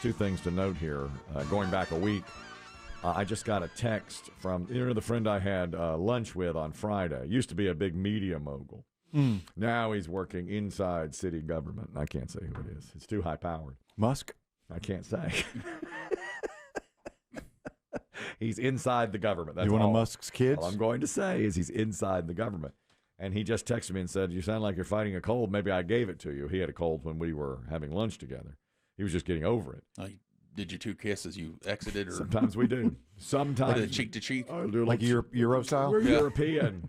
two things to note here. Going back a week, I just got a text from the friend I had lunch with on Friday. Used to be a big media mogul. Now he's working inside city government. I can't say who it is. It's too high-powered. Musk? I can't say. He's inside the government. That's you one all. of Musk's kids? All I'm going to say is he's inside the government. And he just texted me and said, you sound like you're fighting a cold. Maybe I gave it to you. He had a cold when we were having lunch together. He was just getting over it. Did you two kiss as you exited? Or? Sometimes we do. Sometimes. Like cheek to cheek? Like Euro style? We're European.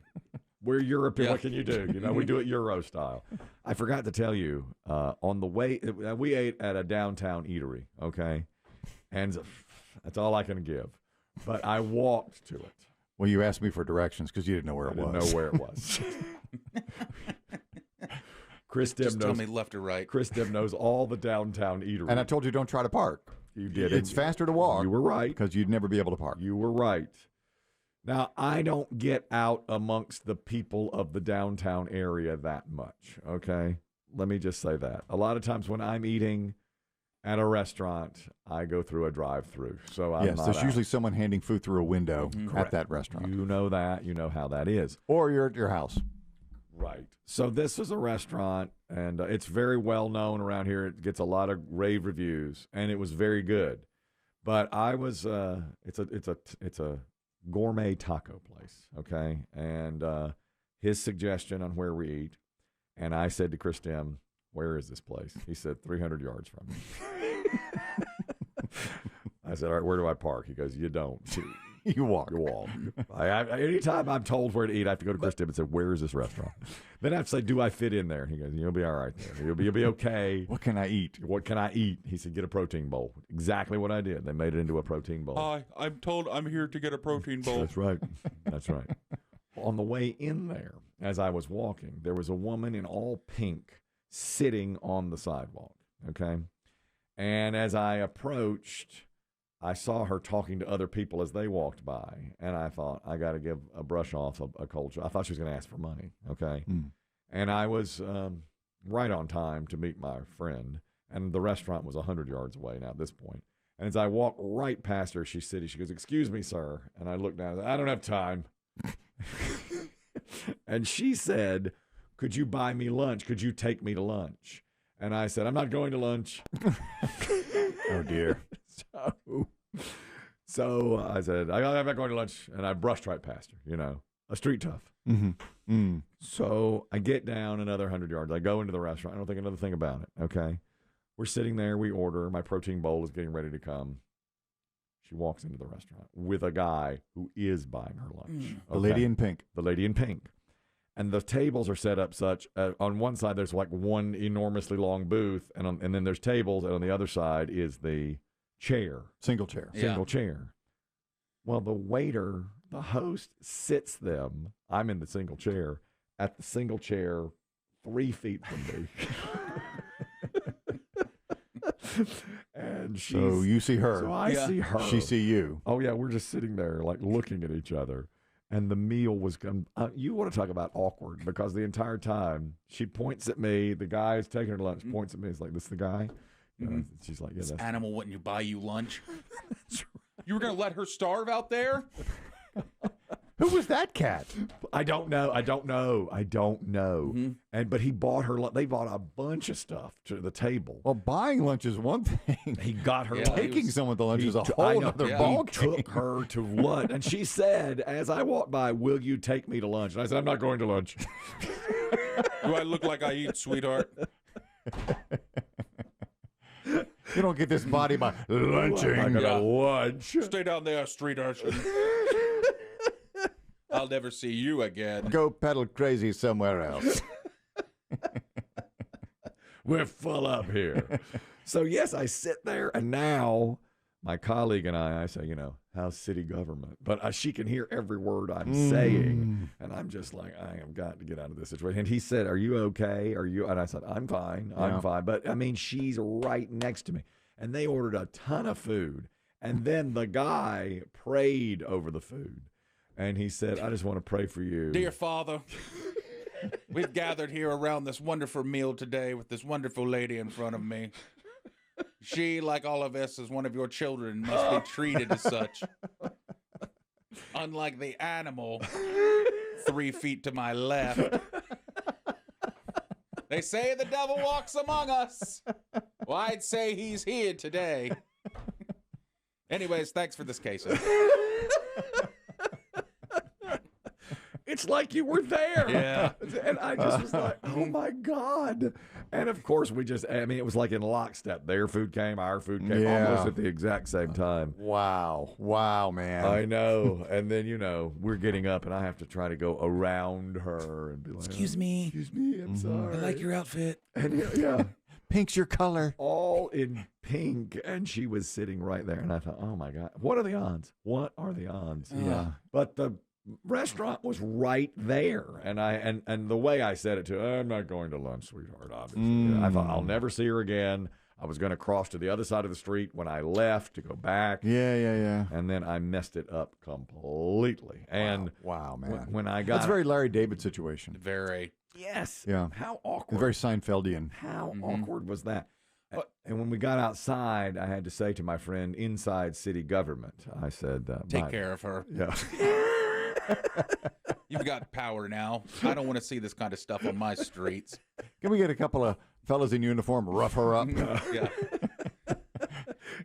We're European. Yeah. What can you do? We do it Euro style. I forgot to tell you, on the way, we ate at a downtown eatery, okay? And that's all I can give. But I walked to it. Well, you asked me for directions because you didn't know where it was. I didn't know where it was. Chris Demm Just knows. tell me left or right. Chris Demm knows all the downtown eateries. And I told you don't try to park. You did. It's faster to walk. You were right. Because you'd never be able to park. You were right. Now, I don't get out amongst the people of the downtown area that much, okay? Let me just say that. A lot of times when I'm eating at a restaurant, I go through a drive-through. So I'm not there's out. usually someone handing food through a window at Correct. that restaurant. You know that. You know how that is. Or you're at your house. Right. So this is a restaurant, and it's very well known around here. It gets a lot of rave reviews, and it was very good. But I was it's a gourmet taco place, okay? And his suggestion on where we eat, and I said to Chris Demm, where is this place? He said 300 yards from me. I said, all right, where do I park? He goes, you don't. You walk. You walk. Anytime I'm told where to eat, I have to go to Chris Demm and say, where is this restaurant? Then I have to say, do I fit in there? He goes, you'll be all right there. You'll be okay. What can I eat? What can I eat? He said, get a protein bowl. Exactly what I did. They made it into a protein bowl. Hi, I'm told I'm here to get a protein bowl. That's right. That's right. On the way in there, as I was walking, there was a woman in all pink sitting on the sidewalk, okay? And as I approached, I saw her talking to other people as they walked by, and I thought, I got to give a brush off a culture. I thought she was going to ask for money, okay? And I was right on time to meet my friend, and the restaurant was 100 yards away now at this point. And as I walked right past her, she's sitting. She goes, excuse me, sir. And I looked down. I don't have time. And she said, could you buy me lunch? Could you take me to lunch? And I said, I'm not going to lunch. Oh, dear. So I said, I'm not going to lunch. And I brushed right past her, a street tough. So I get down another 100 yards. I go into the restaurant. I don't think another thing about it, okay? We're sitting there. We order. My protein bowl is getting ready to come. She walks into the restaurant with a guy who is buying her lunch. Okay? The lady in pink. The lady in pink. And the tables are set up such, on one side there's like one enormously long booth, and then there's tables, and on the other side is the chair. Single chair. Single chair. Well, the waiter, the host, sits them, I'm in the single chair, at the single chair 3 feet from me. And so you see her. So I see her. She see you. Oh, yeah, we're just sitting there like looking at each other. And the meal was you want to talk about awkward, because the entire time she points at me. The guy is taking her to lunch, points at me. It's like, this the guy? She's like, yeah, This that's animal wouldn't you buy you lunch? You were going to let her starve out there? Who was that cat? I don't know. And but he bought her. They bought a bunch of stuff to the table. Well, buying lunch is one thing. He got her. Taking someone to lunch is a whole other ball He took her to lunch, and she said, as I walked by, "Will you take me to lunch?" And I said, "I'm not going to lunch." Do I look like I eat, sweetheart? You don't get this body by lunching. I'm gonna lunch. Stay down there, street urchin. I'll never see you again. Go pedal crazy somewhere else. We're full up here. So, yes, I sit there, and now my colleague and I say, how's city government? But she can hear every word I'm saying, and I'm just like, I have got to get out of this situation. And he said, are you okay? And I said, I'm fine. I'm fine. But, she's right next to me. And they ordered a ton of food, and then the guy prayed over the food. And he said, I just want to pray for you. Dear Father, we've gathered here around this wonderful meal today with this wonderful lady in front of me. She, like all of us, is one of your children, must be treated as such. Unlike the animal 3 feet to my left. They say the devil walks among us. Well, I'd say he's here today. Anyways, thanks for this case. It's like you were there. Yeah. And I just was like, oh my God. And of course, it was like in lockstep. Their food came, our food came Yeah. almost at the exact same time. Wow, man. I know. And then, we're getting up and I have to try to go around her and be like, Excuse me. Excuse me, I'm sorry. I like your outfit. And yeah. Pink's your color. All in pink. And she was sitting right there. And I thought, oh my God, what are the odds? What are the odds? Yeah. But the restaurant was right there, and the way I said it to her, I'm not going to lunch, sweetheart, obviously. I thought I'll never see her again. I was going to cross to the other side of the street when I left to go back. Yeah. And then I messed it up completely. And Wow, man. when I got That's a very Larry David situation. Very. yes, Yeah. how It's awkward. very Seinfeldian. How awkward was that? And when we got outside, I had to say to my friend inside city government, I said, Take care of her. Yeah. You've got power now. I don't want to see this kind of stuff on my streets. Can we get a couple of fellas in uniform rough her up? Yeah.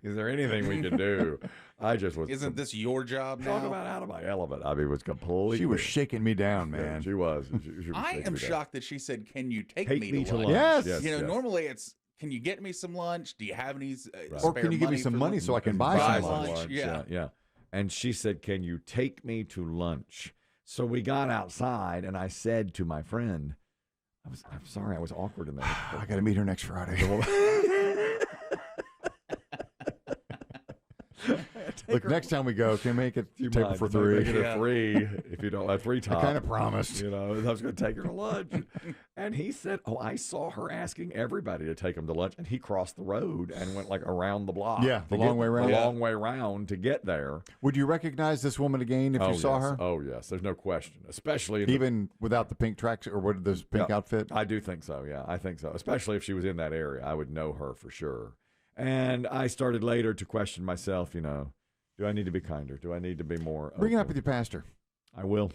Is there anything we can do? I just was. Isn't this your job Talk now? about out of my element. I mean, it was completely. She was shaking me down, Yeah, man. she was. She was I shaking am me down. shocked that she said, "Can you take Take me to lunch?" Yes. Yes. Normally it's, "Can you get me some lunch? Do you have any Right. spare Or can you give me money some for money lunch?" so I can buy Buy some lunch. lunch? Yeah. yeah. And she said, "Can you take me to lunch?" So we got outside, and I said to my friend, "I'm sorry, I was awkward in there." I got to meet her next Friday. Look, next time we go, can you make it You table mind for make 3? it Yeah. a 3 if you don't have 3 top. I kind of promised. I was going to take her to lunch. And he said, "Oh, I saw her asking everybody to take him to lunch." And he crossed the road and went like around the block. Yeah, the to long get- way around. The Yeah. long way around to get there. Would you recognize this woman again if you saw yes. her? Oh, yes. There's no question. Especially in the Even without the pink tracks or what this pink Yeah. outfit? I do think so. Yeah, I think so. Especially if she was in that area, I would know her for sure. And I started later to question myself. Do I need to be kinder? Do I need to be more? Bring it up open? with your pastor. I will.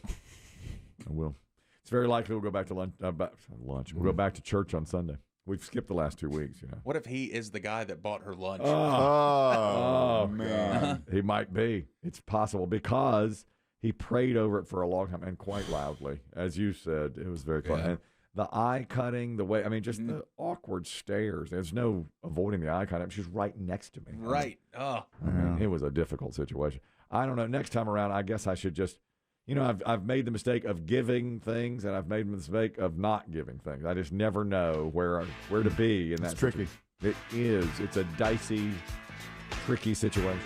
I will. It's very likely we'll go back to lunch. We'll go back to church on Sunday. We've skipped the last 2 weeks. What if he is the guy that bought her lunch? Oh, man, man. he might be. It's possible because he prayed over it for a long time and quite loudly, as you said. It was very close. Yeah. And the eye cutting, the way, just the awkward stares. There's no avoiding the eye cutting. She's right next to me. Right. Oh. It was a difficult situation. I don't know. Next time around, I guess I should just, I've made the mistake of giving things, and I've made the mistake of not giving things. I just never know where to be in that. It's tricky. It is. It's a dicey, tricky situation.